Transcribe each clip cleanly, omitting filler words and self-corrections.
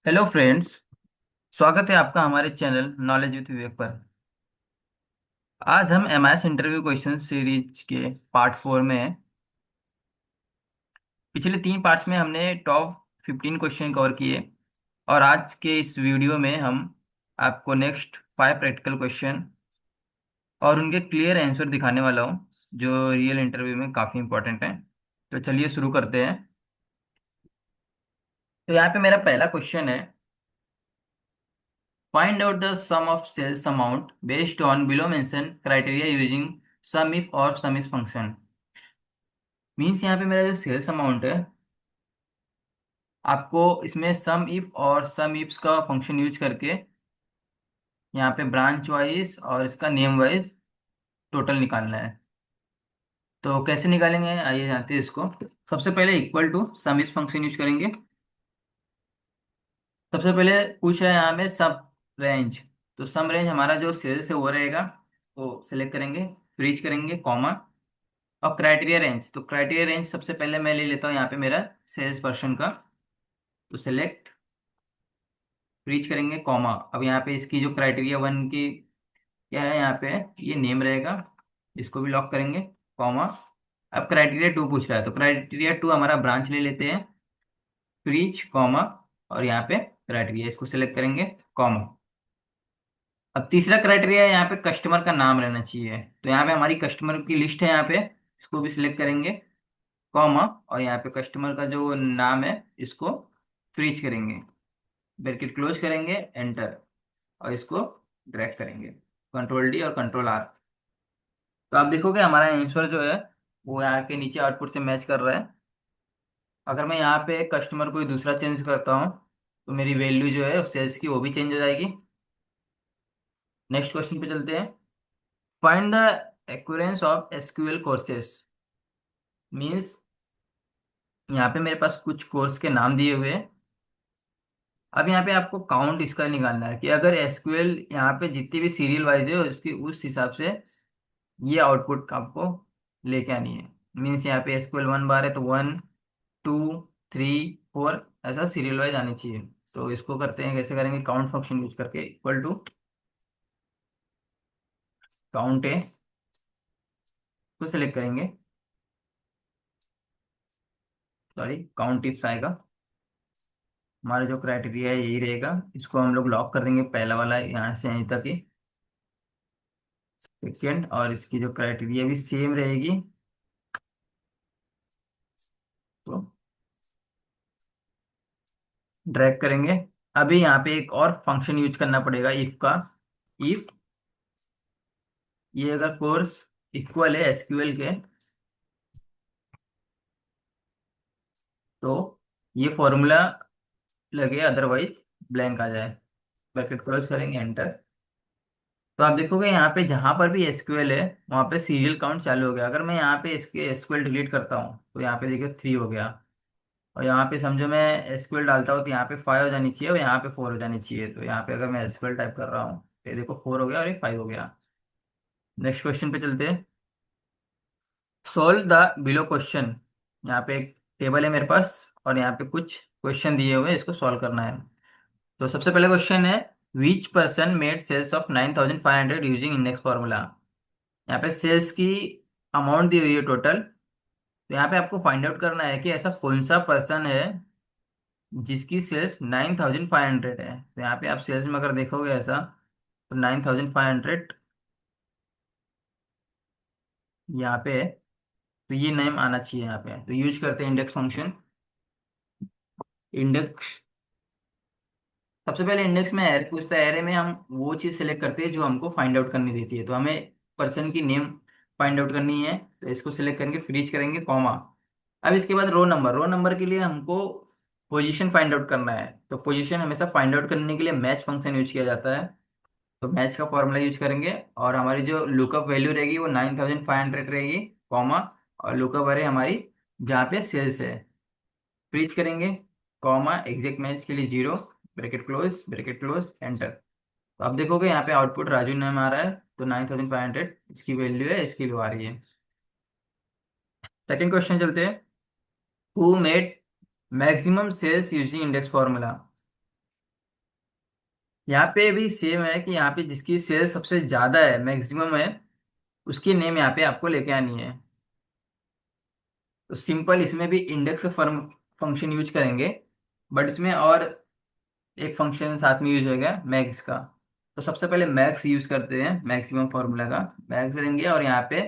Hello friends. स्वागत है आपका हमारे चैनल नॉलेज विद विवेक पर। आज हम एमआईएस इंटरव्यू क्वेश्चन सीरीज के पार्ट 4 में हैं। पिछले 3 पार्ट्स में हमने टॉप 15 क्वेश्चन कवर किए और आज के इस वीडियो में हम आपको नेक्स्ट 5 प्रैक्टिकल क्वेश्चन और उनके क्लियर आंसर दिखाने वाला हूँ जो रियल इंटरव्यू में काफ़ी इंपॉर्टेंट है। तो चलिए शुरू करते हैं। तो यहाँ पे मेरा पहला क्वेश्चन है, find out the sum of sales amount based on below mentioned criteria using sum if और sum is function। मीन्स यहाँ पे मेरा जो सेल्स अमाउंट है, आपको इसमें सम इफ और सम इफ्स का फंक्शन यूज करके यहाँ पे ब्रांच वाइज और इसका नेम वाइज टोटल निकालना है। तो कैसे निकालेंगे आइए जानते हैं इसको। सबसे पहले equal to sum if function use करेंगे। सबसे पहले पूछ रहा है यहाँ में सब रेंज। तो सम रेंज हमारा जो सेल्स है वो रहेगा, वो सिलेक्ट करेंगे, फ्रीज करेंगे, कॉमा। और क्राइटेरिया रेंज, तो क्राइटेरिया रेंज सबसे पहले मैं ले लेता हूँ यहाँ पे मेरा सेल्स पर्सन का। तो सेलेक्ट, रीच करेंगे, कॉमा। अब यहाँ पे इसकी जो क्राइटेरिया 1 की क्या है, यहाँ पे ये नेम रहेगा, इसको भी लॉक करेंगे, कॉमा। अब क्राइटेरिया 2 पूछ रहा है, तो क्राइटेरिया 2 हमारा ब्रांच ले लेते हैं, रीच, कॉमा। और यहाँ पे क्राइटेरिया इसको सिलेक्ट करेंगे, कॉमा। अब तीसरा क्राइटेरिया यहाँ पे कस्टमर का नाम रहना चाहिए। तो यहाँ पे हमारी कस्टमर की लिस्ट है, यहाँ पे इसको भी सिलेक्ट करेंगे, कॉमा। और यहाँ पे कस्टमर का जो नाम है इसको फ्रीज करेंगे, ब्रैकेट क्लोज करेंगे, एंटर। और इसको ड्रैग करेंगे, कंट्रोल D और कंट्रोल R। तो आप देखोगे हमारा आंसर जो है वो यहाँ के नीचे आउटपुट से मैच कर रहा है। अगर मैं यहाँ पे कस्टमर कोई दूसरा चेंज करता हूँ तो मेरी वैल्यू जो है सेल्स की वो भी चेंज हो जाएगी। नेक्स्ट क्वेश्चन पे चलते हैं। Find the occurrence of SQL courses. Means यहाँ पे मेरे पास कुछ कोर्स के नाम दिए हुए हैं। अब यहाँ पे आपको काउंट इसका निकालना है कि अगर एसक्यूएल यहाँ पे जितनी भी सीरियल वाइज है उसकी उस हिसाब से ये आउटपुट आपको लेके आनी है। मीन्स यहाँ पे SQL 1 बार है तो 1 2 3 4 ऐसा सीरियल वाइज आनी चाहिए। तो इसको करते हैं, कैसे करेंगे, काउंट फंक्शन यूज करके, इक्वल टू काउंट है तो सेलेक्ट करेंगे, सॉरी काउंट इफ आएगा। हमारा जो क्राइटेरिया है यही रहेगा, इसको हम लोग लॉक कर देंगे, पहला वाला यहाँ से यहीं तक ही, सेकेंड। और इसकी जो क्राइटेरिया भी सेम रहेगी, तो ड्रैग करेंगे। अभी यहाँ पे एक और फंक्शन यूज करना पड़ेगा, इफ का। इफ ये अगर कोर्स इक्वल है एसक्यूएल के, तो ये फॉर्मूला लगे, अदरवाइज ब्लैंक आ जाए। ब्रैकेट क्लोज करेंगे, एंटर। तो आप देखोगे यहाँ पे जहां पर भी एसक्यूएल है वहां पे सीरियल काउंट चालू हो गया। अगर मैं यहाँ पे इसके एसक्यूएल डिलीट करता हूँ तो यहाँ पे देखिए 3 हो गया। और यहाँ पे समझो मैं एसक्यूएल डालता हूँ तो यहाँ पे 5 हो जानी चाहिए और यहाँ पे 4 हो जानी चाहिए। तो यहाँ पे अगर मैं एसक्यूएल टाइप कर रहा हूँ तो ये देखो 4 हो गया और ये 5 हो गया। नेक्स्ट क्वेश्चन पे चलते हैं। Solve the below question. यहाँ पे एक टेबल है मेरे पास और यहाँ पे कुछ क्वेश्चन दिए हुए हैं, इसको सॉल्व करना है। तो सबसे पहले क्वेश्चन है, which person made sales of 9500 using index formula. यहाँ पे सेल्स की अमाउंट दी हुई है टोटल। तो यहाँ पे आपको फाइंड आउट करना है कि ऐसा कौन सा पर्सन है जिसकी सेल्स 9500 है। तो यहाँ पे आप सेल्स में अगर देखोगे ऐसा, तो 9500 यहाँ पे है। तो ये नेम आना चाहिए यहाँ पे। तो यूज करते हैं इंडेक्स फंक्शन। इंडेक्स, सबसे पहले इंडेक्स में एरे पूछता है, एरे में हम वो चीज सेलेक्ट करते हैं जो हमको फाइंड आउट करनी देती है। तो हमें पर्सन की नेम फाइंड आउट करनी है, तो इसको सिलेक्ट करके फ्रीज करेंगे, कॉमा। अब इसके बाद रो नंबर, रो नंबर के लिए हमको पोजीशन फाइंड आउट करना है। तो पोजीशन हमेशा फाइंड आउट करने के लिए मैच फंक्शन यूज किया जाता है। तो मैच का फॉर्मूला यूज करेंगे और हमारी जो लुकअप वैल्यू रहेगी वो 9500 रहेगी, कॉमा। और लुकअप अरे हमारी जहाँ पे सेल्स है, फ्रीज करेंगे, कॉमा, एग्जैक्ट मैच के लिए 0, ब्रैकेट क्लोज, एंटर। तो आप देखोगे यहाँ पे आउटपुट राजू नाम आ रहा है। तो 9500 इसकी वैल्यू है, इसकी वैल्यू आ रही है। सेकंड क्वेश्चन चलते हैं। Who made maximum sales using index formula. यहाँ पे भी सेम है कि यहाँ पे जिसकी सेल सबसे ज्यादा है, मैक्सिमम है, उसकी नेम यहाँ पे आपको लेके आनी है। तो सिंपल इसमें भी इंडेक्स फर्म फंक्शन यूज करेंगे, बट इसमें और एक फंक्शन साथ में यूज होगा, मैक्स का। तो सबसे पहले मैक्स यूज करते हैं, मैक्सिमम फॉर्मूला का मैक्स लेंगे, और यहाँ पे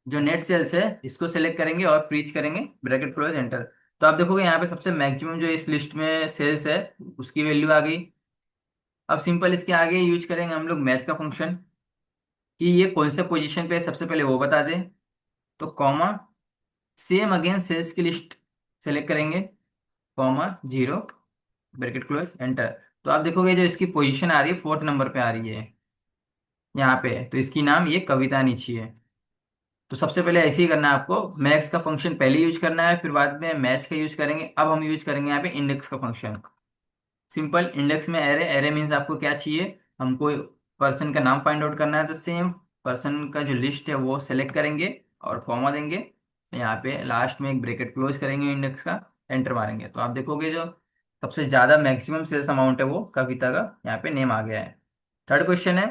जो नेट सेल्स है इसको सेलेक्ट करेंगे और फ्रीज करेंगे, ब्रैकेट क्लोज एंटर। तो आप देखोगे यहाँ पे सबसे मैक्सिमम जो इस लिस्ट में सेल्स है उसकी वैल्यू आ गई। अब सिंपल इसके आगे यूज करेंगे हम लोग मैच का फंक्शन, कि ये कौन से पोजीशन पे है सबसे पहले वो बता दे। तो कॉमा, सेम अगेन सेल्स की लिस्ट सेलेक्ट करेंगे, कॉमा 0, ब्रैकेट क्लोज एंटर। तो आप देखोगे जो इसकी पोजीशन आ रही है फोर्थ नंबर पे आ रही है यहाँ पे, तो इसकी नाम ये कविता निची है। तो सबसे पहले ऐसे ही करना है आपको, मैक्स का फंक्शन पहले यूज करना है, फिर बाद में मैच का यूज करेंगे। अब हम यूज करेंगे यहाँ पे इंडेक्स का फंक्शन। सिंपल, इंडेक्स में एरे, एरे मीन्स आपको क्या चाहिए, हमको पर्सन का नाम फाइंड आउट करना है, तो सेम पर्सन का जो लिस्ट है वो सेलेक्ट करेंगे और कॉमा देंगे, यहाँ पे लास्ट में एक ब्रैकेट क्लोज करेंगे इंडेक्स का, एंटर मारेंगे। तो आप देखोगे जो सबसे ज्यादा मैक्सिमम सेल्स अमाउंट है वो कविता का यहाँ पे नेम आ गया है। थर्ड क्वेश्चन है,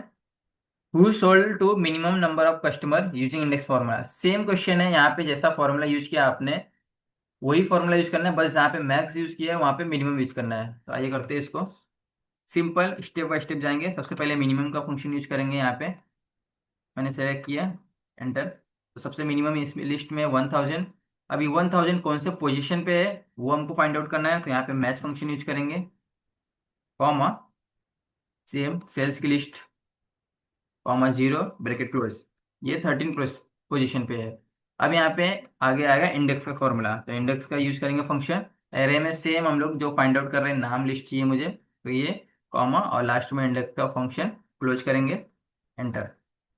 who sold to minimum number of customer using index formula. Same question है, यहाँ पे जैसा फॉर्मूला यूज किया आपने वही फॉर्मूला यूज करना है, बस जहाँ पे मैक्स यूज किया है वहाँ पे मिनिमम यूज करना है। तो आइए करते हैं इसको, सिंपल स्टेप बाय स्टेप जाएंगे। सबसे पहले मिनिमम का फंक्शन यूज करेंगे, यहाँ पे मैंने सेलेक्ट किया, एंटर। तो सबसे मिनिमम इस लिस्ट में 1000। अभी 1000 कौन से पोजीशन पे है वो हमको फाइंड आउट करना है, तो यहाँ पे मैच फंक्शन यूज करेंगे, कॉमा सेम सेल्स की लिस्ट, कॉमा 0, ब्रैकेट क्लोज। ये 13 पोजीशन पे है। अब यहाँ पे आगे आएगा इंडेक्स का फॉर्मूला, तो इंडेक्स का यूज करेंगे फंक्शन। एरे में सेम हम लोग जो फाइंड आउट कर रहे हैं, नाम लिस्ट चाहिए मुझे, तो ये कॉमा और लास्ट में इंडेक्स का फंक्शन क्लोज करेंगे, एंटर।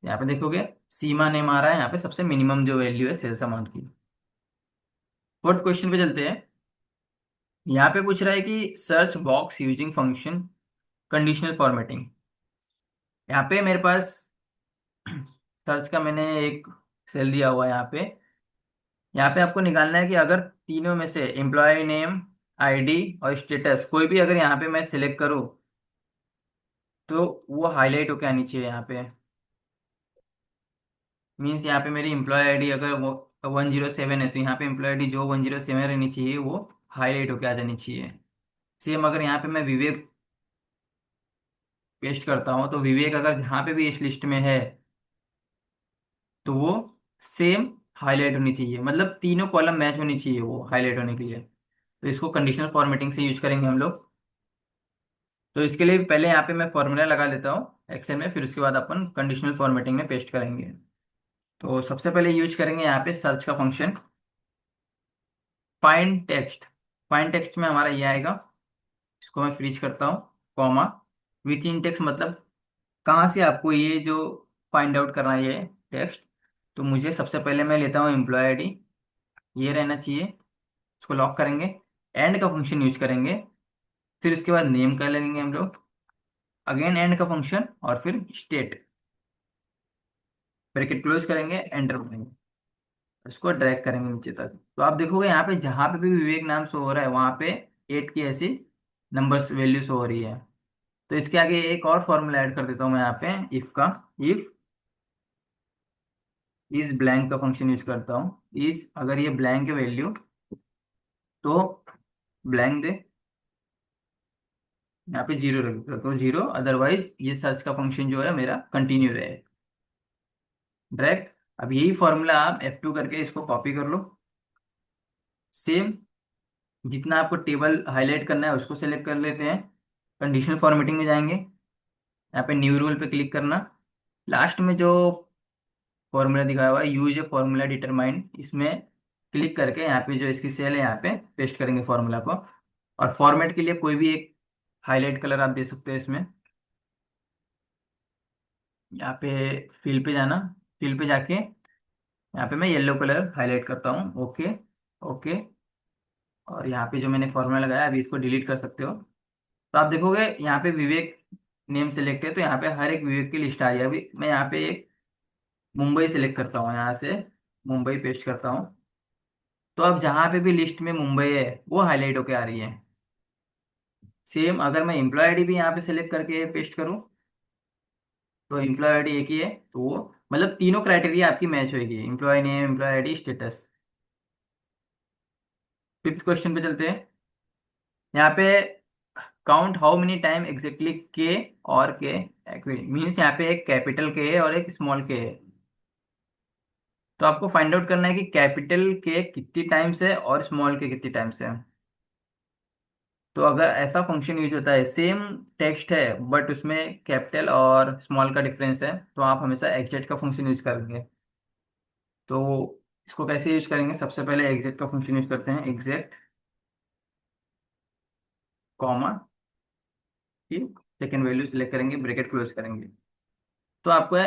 यहाँ पे देखोगे सीमा नेम आ रहा है, यहाँ पे सबसे मिनिमम जो वैल्यू है सेल्स अमाउंट की। फोर्थ क्वेश्चन पे चलते हैं। यहाँ पे पूछ रहा है कि search box using function conditional formatting. यहाँ पे मेरे पास सर्च का मैंने एक सेल दिया हुआ है यहाँ पे। यहाँ पे आपको निकालना है कि अगर तीनों में से एम्प्लॉय नेम, आईडी और स्टेटस कोई भी अगर यहाँ पे मैं सिलेक्ट करूँ तो वो हाईलाइट होकर आनी चाहिए यहाँ पे। मीन्स यहाँ पे मेरी एम्प्लॉय आईडी अगर वो 107 है, तो यहाँ पे एम्प्लॉय आईडी जो 107 रहनी चाहिए वो हाईलाइट होकर आ जानी चाहिए। सेम अगर यहाँ पे मैं विवेक पेस्ट करता हूँ, तो विवेक अगर जहाँ पे भी इस लिस्ट में है तो वो सेम हाईलाइट होनी चाहिए, मतलब तीनों कॉलम मैच होनी चाहिए वो हाईलाइट होने के लिए। तो इसको कंडीशनल फॉर्मेटिंग से यूज करेंगे हम लोग। तो इसके लिए पहले यहाँ पे मैं फॉर्मूला लगा लेता हूँ एक्सेल में, फिर उसके बाद अपन कंडीशनल फॉर्मेटिंग में पेस्ट करेंगे। तो सबसे पहले यूज करेंगे यहाँ पे सर्च का function, find text. Find text में हमारा ये आएगा, इसको मैं फ्रीज करता हूँ, कॉमा विथ इन टेक्स्ट, मतलब कहाँ से आपको ये जो फाइंड आउट करना है ये टेक्स्ट। तो मुझे सबसे पहले मैं लेता हूँ एम्प्लॉय आईडी, ये रहना चाहिए, इसको लॉक करेंगे, एंड का फंक्शन यूज करेंगे, फिर उसके बाद नेम कर लेंगे हम लोग, अगेन एंड का फंक्शन, और फिर स्टेट, ब्रैकेट क्लोज करेंगे, एंटर करेंगे, इसको ड्रैग करेंगे नीचे तक। तो आप देखोगे यहाँ पे जहां पे भी विवेक नाम शो हो रहा है वहां पे 8 की ऐसी नंबर्स वैल्यू शो हो रही है। तो इसके आगे एक और फॉर्मूला ऐड कर देता हूँ मैं यहाँ पे, इफ का। इफ इस ब्लैंक का फंक्शन यूज करता हूँ, इस अगर ये ब्लैंक है वैल्यू तो ब्लैंक दे, यहाँ पे 0 रख देता हूँ, तो 0, अदरवाइज ये सर्च का फंक्शन जो है मेरा कंटिन्यू रहे, ड्रैग। अब यही फॉर्मूला आप F2 करके इसको कॉपी कर लो, सेम जितना आपको टेबल हाईलाइट करना है उसको सेलेक्ट कर लेते हैं, कंडीशनल फॉर्मेटिंग में जाएंगे, यहाँ पे न्यू रूल पे क्लिक करना, लास्ट में जो फॉर्मूला दिखाया हुआ है यूज ए फॉर्मूला डिटरमाइन, इसमें क्लिक करके यहाँ पे जो इसकी सेल है यहाँ पे पेस्ट करेंगे फॉर्मूला को। और फॉर्मेट के लिए कोई भी एक हाईलाइट कलर आप दे सकते हो इसमें, यहाँ पे फिल पे जाना, फिल पे जाके यहाँ पे मैं येलो कलर हाईलाइट करता हूँ, ओके, ओके। और यहाँ पे जो मैंने फॉर्मूला लगाया अभी इसको डिलीट कर सकते हो। तो आप देखोगे यहाँ पे विवेक नेम सेलेक्ट है, तो यहाँ पे हर एक विवेक की लिस्ट आ रही है। अभी मैं यहाँ पे एक मुंबई सेलेक्ट करता हूँ, यहाँ से मुंबई पेस्ट करता हूँ, तो अब जहाँ पे भी लिस्ट में मुंबई है वो हाईलाइट होके आ रही है। सेम अगर मैं एम्प्लॉय आईडी भी यहाँ पे सिलेक्ट करके पेस्ट करूँ, तो एम्प्लॉय आईडी एक ही है, तो वो मतलब तीनों क्राइटेरिया आपकी मैच होगी, employ name, employ ID, status. Fifth question पे चलते हैं। यहाँ पे count how many time exactly के और के मीन्स यहाँ पे एक कैपिटल के है और एक स्मॉल के है। तो आपको फाइंड आउट करना है कि कैपिटल के कितनी टाइम्स है और स्मॉल के कितनी टाइम्स है। तो अगर ऐसा फंक्शन यूज होता है, सेम टेक्स्ट है बट उसमें कैपिटल और स्मॉल का डिफरेंस है, तो आप हमेशा एग्जेक्ट का फंक्शन यूज करेंगे। तो इसको कैसे यूज करेंगे, सबसे पहले एग्जेक्ट का फंक्शन यूज करते हैं, एग्जेक्ट कॉमा की सेकेंड वैल्यू सिलेक्ट करेंगे, ब्रैकेट क्लोज करेंगे। तो आपको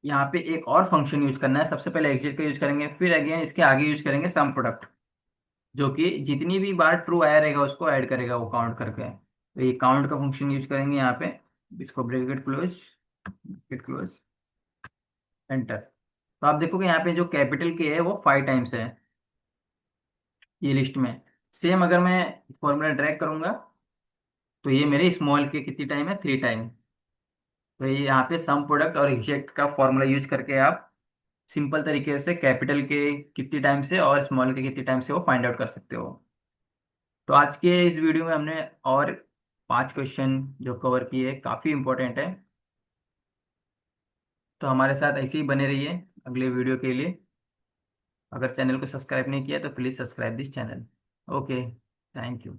यहाँ पे एक और फंक्शन यूज करना है, सबसे पहले एग्जिट का यूज करेंगे, फिर अगेन इसके आगे यूज करेंगे सम प्रोडक्ट, जो कि जितनी भी बार ट्रू आया रहेगा उसको ऐड करेगा वो काउंट करके। तो ये काउंट का फंक्शन यूज करेंगे यहाँ पे, इसको ब्रैकेट क्लोज एंटर। तो आप देखोगे यहाँ पे जो कैपिटल के है वो 5 टाइम्स है ये लिस्ट में। सेम अगर मैं फॉर्मूला ड्रैग करूंगा, तो ये मेरे स्मॉल के कितनी टाइम है, 3 टाइम। तो ये यहाँ पे सम प्रोडक्ट और एग्जैक्ट का फॉर्मूला यूज करके आप सिंपल तरीके से कैपिटल के कितनी टाइम से और स्मॉल के कितनी टाइम से वो फाइंड आउट कर सकते हो। तो आज के इस वीडियो में हमने और 5 क्वेश्चन जो कवर किए, काफ़ी इंपॉर्टेंट है। तो हमारे साथ ऐसे ही बने रहिए अगले वीडियो के लिए। अगर चैनल को सब्सक्राइब नहीं किया तो please subscribe this channel. Okay, thank you.